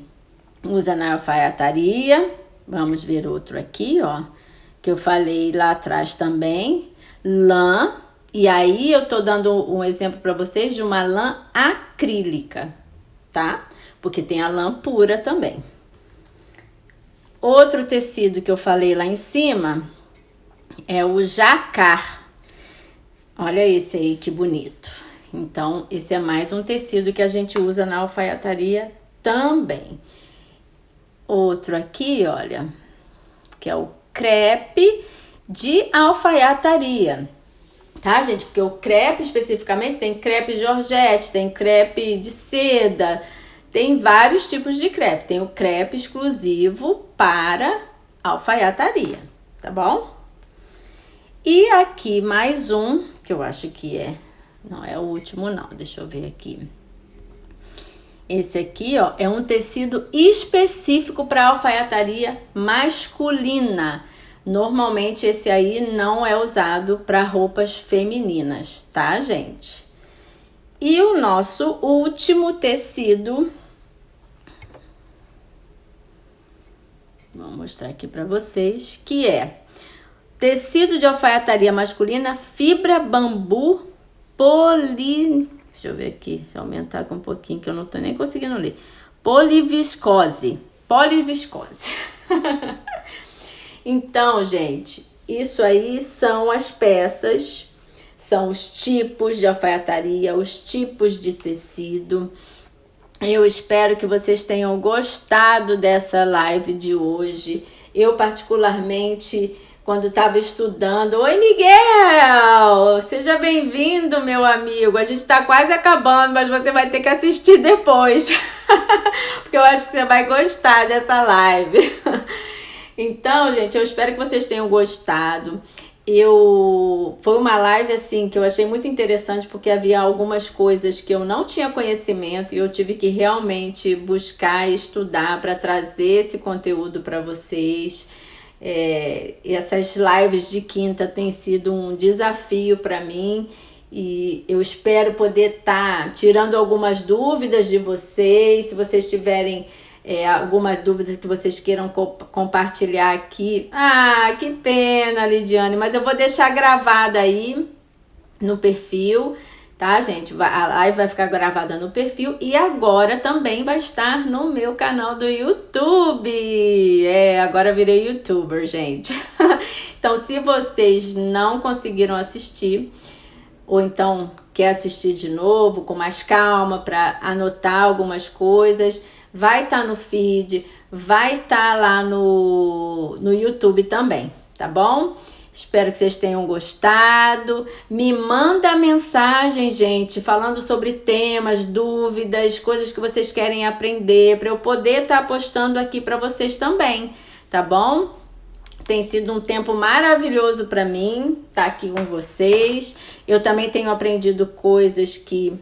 usa na alfaiataria. Vamos ver outro aqui, ó, que eu falei lá atrás também. Lã, e aí eu tô dando um exemplo para vocês de uma lã acrílica, tá? Porque tem a lã pura também. Outro tecido que eu falei lá em cima é o jacar. Olha esse aí, que bonito. Então, esse é mais um tecido que a gente usa na alfaiataria também. Outro aqui, olha, que é o crepe de alfaiataria, tá, gente? Porque o crepe especificamente tem crepe Georgette, tem crepe de seda, tem vários tipos de crepe. Tem o crepe exclusivo para alfaiataria, tá bom? E aqui mais um, que eu acho que não é o último não, deixa eu ver aqui. Esse aqui, ó, é um tecido específico para alfaiataria masculina. Normalmente esse aí não é usado para roupas femininas, tá, gente? E o nosso último tecido, vou mostrar aqui para vocês, que é tecido de alfaiataria masculina, fibra bambu deixa eu ver aqui, deixa eu aumentar aqui um pouquinho que eu não tô nem conseguindo ler. Poliviscose. Então, gente, isso aí são as peças, são os tipos de alfaiataria, os tipos de tecido. Eu espero que vocês tenham gostado dessa live de hoje. Eu particularmente, quando estava estudando... Oi, Miguel! Seja bem-vindo, meu amigo. A gente está quase acabando, mas você vai ter que assistir depois. Porque eu acho que você vai gostar dessa live. Então, gente, eu espero que vocês tenham gostado. Foi uma live assim que eu achei muito interessante, porque havia algumas coisas que eu não tinha conhecimento e eu tive que realmente buscar e estudar para trazer esse conteúdo para vocês. Essas lives de quinta têm sido um desafio para mim e eu espero poder estar tirando algumas dúvidas de vocês. Se vocês tiverem algumas dúvidas que vocês queiram compartilhar aqui. Ah, que pena, Lidiane, mas eu vou deixar gravada aí no perfil, tá, gente? A live vai ficar gravada no perfil e agora também vai estar no meu canal do YouTube. Agora eu virei youtuber, gente. Então, se vocês não conseguiram assistir, ou então quer assistir de novo com mais calma para anotar algumas coisas, vai estar no feed, vai estar lá no YouTube também, tá bom? Espero que vocês tenham gostado. Me manda mensagem, gente, falando sobre temas, dúvidas, coisas que vocês querem aprender, para eu poder estar postando aqui para vocês também, tá bom? Tem sido um tempo maravilhoso para mim estar aqui com vocês. Eu também tenho aprendido coisas que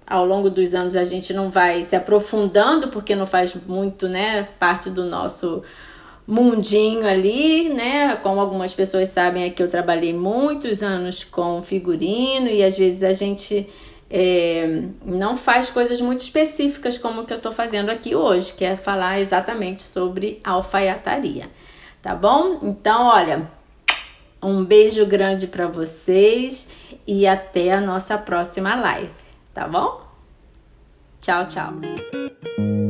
ao longo dos anos a gente não vai se aprofundando, porque não faz muito, né, parte do nosso mundinho ali, né? Como algumas pessoas sabem, é que eu trabalhei muitos anos com figurino e às vezes a gente não faz coisas muito específicas como o que eu tô fazendo aqui hoje, que é falar exatamente sobre alfaiataria, tá bom? Então, olha, um beijo grande para vocês e até a nossa próxima live. Tá bom? Tchau, tchau.